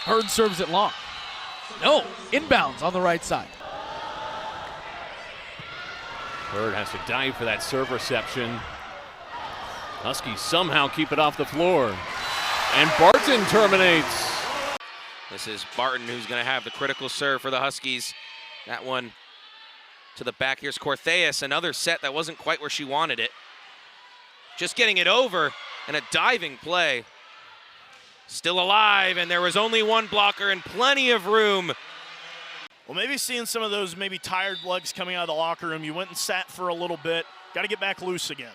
Heard serves it long. No, inbounds on the right side. Heard has to dive for that serve reception. Huskies somehow keep it off the floor. And Barton terminates. This is Barton who's going to have the critical serve for the Huskies. That one to the back. Here's Cortheas, another set that wasn't quite where she wanted it. Just getting it over, and a diving play. Still alive, and there was only one blocker and plenty of room. Well, maybe seeing some of those maybe tired legs coming out of the locker room. You went and sat for a little bit. Got to get back loose again.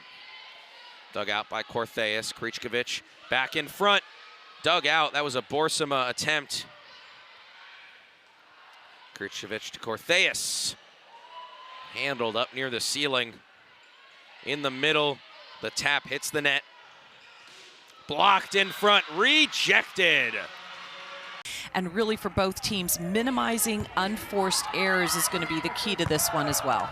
Dug out by Cortheas. Krichkovic back in front. Dug out. That was a Borsima attempt. Krichkovic to Cortheas. Handled up near the ceiling. In the middle. The tap hits the net. Blocked in front. Rejected. And really for both teams, minimizing unforced errors is going to be the key to this one as well.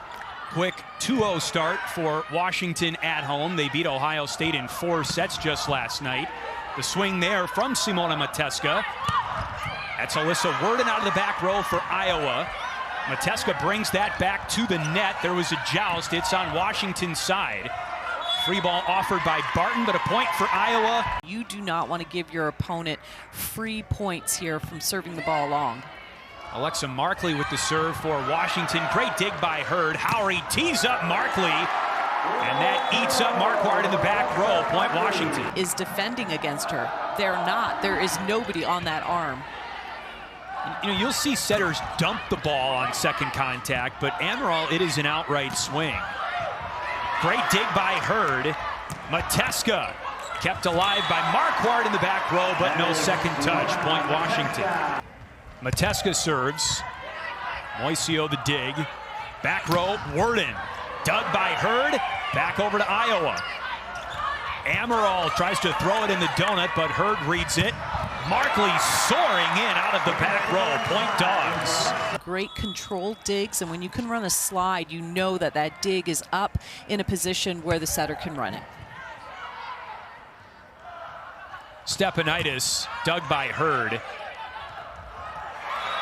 Quick 2-0 start for Washington at home. They beat Ohio State in 4 sets just last night. The swing there from Simona Mateska. That's Alyssa Worden out of the back row for Iowa. Mateska brings that back to the net. There was a joust. It's on Washington's side. Free ball offered by Barton, but a point for Iowa. You do not want to give your opponent free points here from serving the ball long. Alexa Markley with the serve for Washington. Great dig by Heard. Howery tees up Markley, and that eats up Marquardt in the back row. Point Washington. Is defending against her. They're not. There is nobody on that arm. You know, you'll see setters dump the ball on second contact, but Amaral, it is an outright swing. Great dig by Heard. Mateska kept alive by Marquardt in the back row, but no second touch. Point Washington. Mateska serves. Moisio the dig. Back row, Worden. Dug by Heard. Back over to Iowa. Amaral tries to throw it in the donut, but Heard reads it. Markley soaring in out of the back row. Point Dogs. Great controlled digs, and when you can run a slide, you know that that dig is up in a position where the setter can run it. Stepanidis dug by Heard.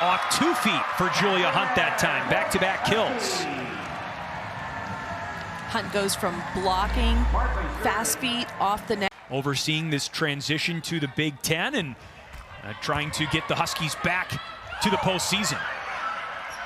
Off 2 feet for Julia Hunt that time. Back-to-back kills. Hunt goes from blocking, fast feet, off the net. Overseeing this transition to the Big Ten and trying to get the Huskies back to the postseason.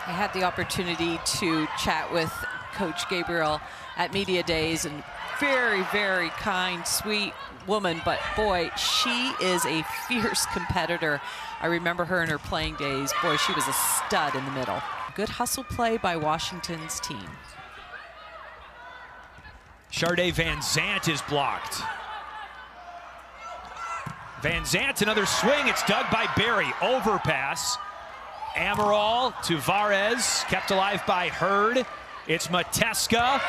I had the opportunity to chat with Coach Gabriel at Media Days, and very, very kind, sweet woman, but boy, she is a fierce competitor. I remember her in her playing days. Boy, she was a stud in the middle. Good hustle play by Washington's team. Sharday Van Zandt is blocked. Van Zandt, another swing. It's dug by Berry. Overpass. Amaral to Varez, kept alive by Heard. It's Mateska,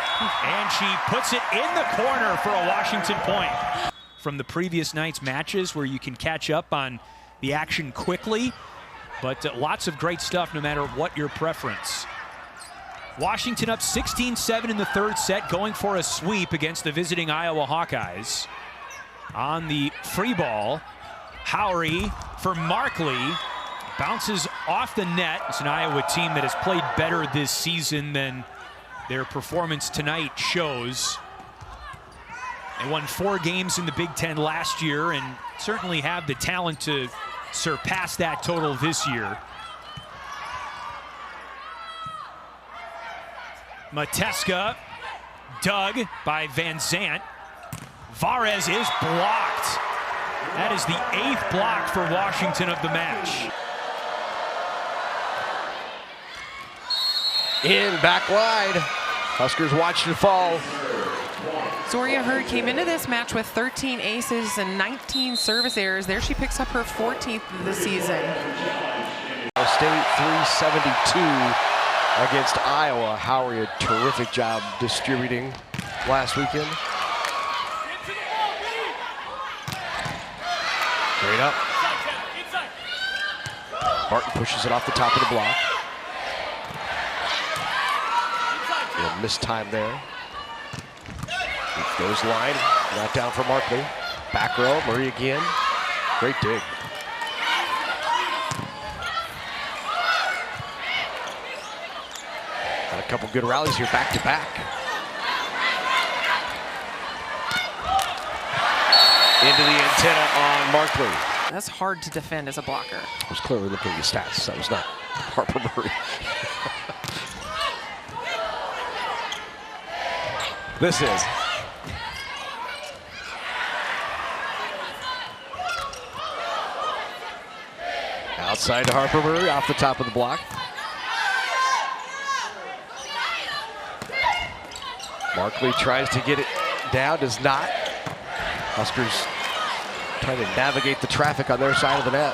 and she puts it in the corner for a Washington point. From the previous night's matches where you can catch up on the action quickly, but lots of great stuff no matter what your preference. Washington up 16-7 in the third set, going for a sweep against the visiting Iowa Hawkeyes. On the free ball, Howery for Markley. Bounces off the net. It's an Iowa team that has played better this season than their performance tonight shows. They won 4 games in the Big Ten last year and certainly have the talent to surpass that total this year. Mateska, dug by Van Zandt. Varez is blocked. That is the 8th block for Washington of the match. In, back wide. Huskers watched it fall. Zoria Heard came into this match with 13 aces and 19 service errors. There she picks up her 14th of the season. State 372 against Iowa. Howery, a terrific job distributing last weekend. Straight up. Barton pushes it off the top of the block. A missed time there. Goes line, not down for Markley. Back row, Murray again. Great dig. A couple good rallies here, back to back. Into the antenna on Markley. That's hard to defend as a blocker. I was clearly looking at the stats. That was not Harper Murray. This is. Outside to Harper Murray, off the top of the block. Markley tries to get it down, does not. Huskers trying to navigate the traffic on their side of the net.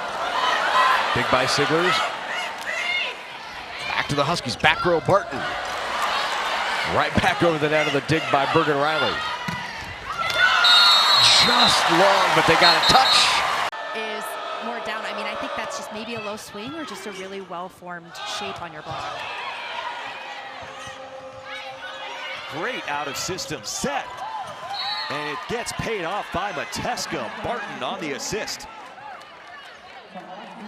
Big by Siglers. Back to the Huskies, back row Barton. Right back over the net of the dig by Bergen Riley. Just long, but they got a touch. Is more down. I mean, I think that's just maybe a low swing or just a really well-formed shape on your block. Great out of system set. And it gets paid off by Mateska. Barton on the assist.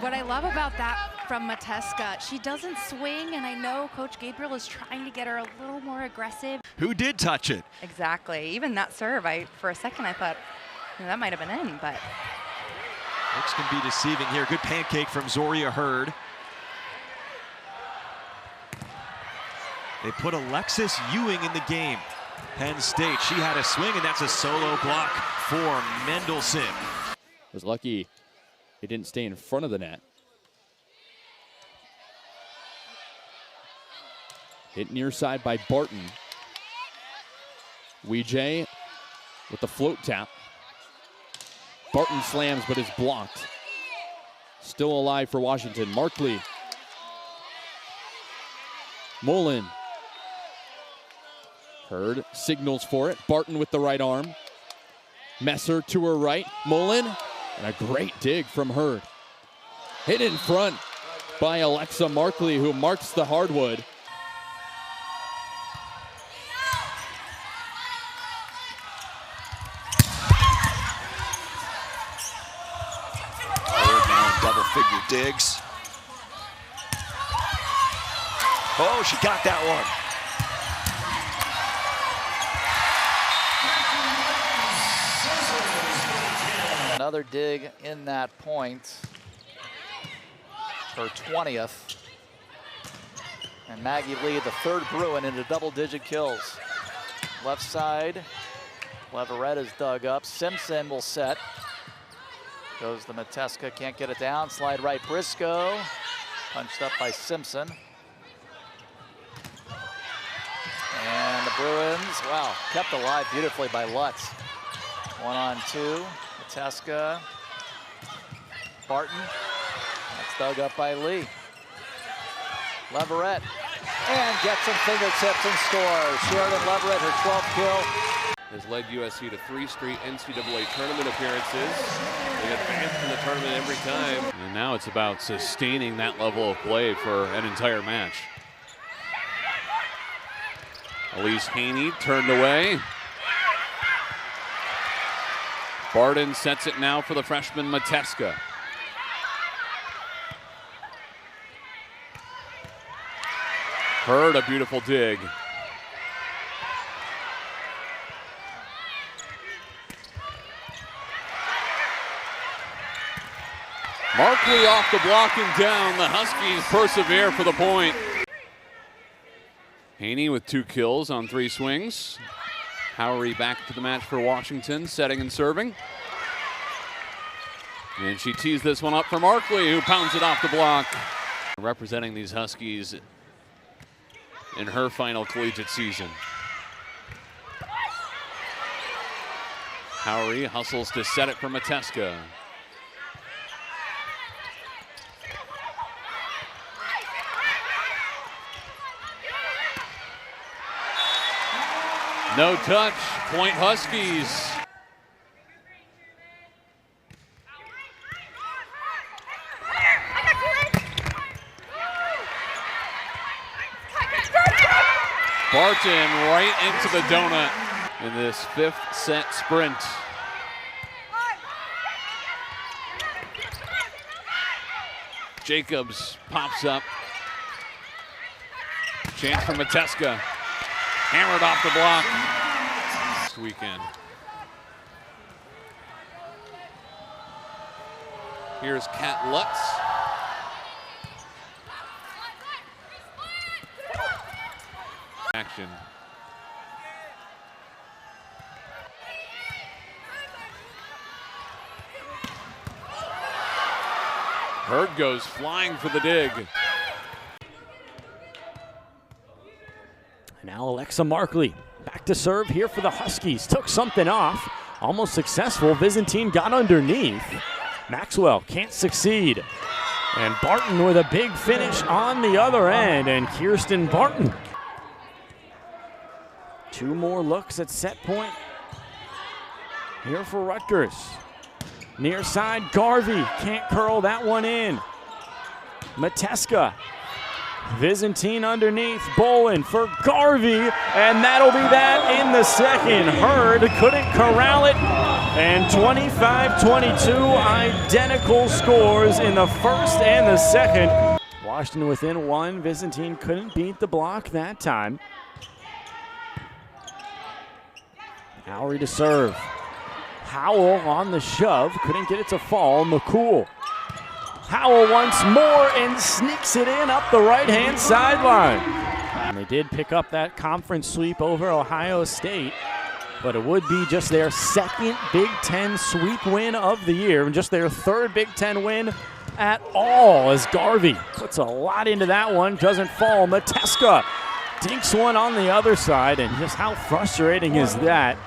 What I love about that from Mateska, she doesn't swing, and I know Coach Gabriel is trying to get her a little more aggressive. Who did touch it? Exactly. Even that serve, for a second I thought that might have been in, but. Looks can be deceiving here. Good pancake from Zoria Heard. They put Alexis Ewing in the game. Penn State, she had a swing, and that's a solo block for Mendelson. Was lucky he didn't stay in front of the net. Hit near side by Barton. Weejay with the float tap. Barton slams, but is blocked. Still alive for Washington. Markley. Mullen. Heard signals for it. Barton with the right arm. Messer to her right. Mullen. And a great dig from Heard. Hit in front by Alexa Markley, who marks the hardwood. Heard now in double-figure digs. Oh, she got that one. Another dig in that point, her 20th. And Maggie Lee, the third Bruin, into double-digit kills. Left side, Leverett is dug up. Simpson will set. Goes the Mateska, can't get it down. Slide right, Briscoe. Punched up by Simpson. And the Bruins, wow, kept alive beautifully by Lutz. 1-on-2. Mateska, Barton, that's dug up by Lee. Leverett, and gets some fingertips and scores. Sheridan Leverett, her 12th kill. Has led USC to 3 straight NCAA tournament appearances. They advance in the tournament every time. And now it's about sustaining that level of play for an entire match. Elise Haney turned away. Barton sets it now for the freshman Mateska. Heard a beautiful dig. Markley off the block and down. The Huskies persevere for the point. Haney with 2 kills on 3 swings. Howery back to the match for Washington, setting and serving. And she tees this one up for Markley, who pounds it off the block. Representing these Huskies in her final collegiate season. Howery hustles to set it for Mateska. No touch, point Huskies. Barton right into the donut in this 5th set sprint. Jacobs pops up. Chance for Mateska. Hammered off the block. This weekend. Here's Kat Lutz. Action. Heard goes flying for the dig. Now Alexa Markley back to serve here for the Huskies. Took something off. Almost successful. Byzantine got underneath. Maxwell can't succeed. And Barton with a big finish on the other end. And Kirsten Barton. 2 more looks at set point here for Rutgers. Near side, Garvey can't curl that one in. Mateska. Byzantine underneath, Bolin for Garvey, and that'll be that in the second. Heard couldn't corral it, and 25-22, identical scores in the first and the second. Washington within 1, Byzantine couldn't beat the block that time. Howry to serve. Howell on the shove, couldn't get it to fall. McCool. Howell once more and sneaks it in up the right-hand sideline. And they did pick up that conference sweep over Ohio State, but it would be just their second Big Ten sweep win of the year and just their third Big Ten win at all, as Garvey puts a lot into that one, doesn't fall. Mateska dinks one on the other side, and just how frustrating is that?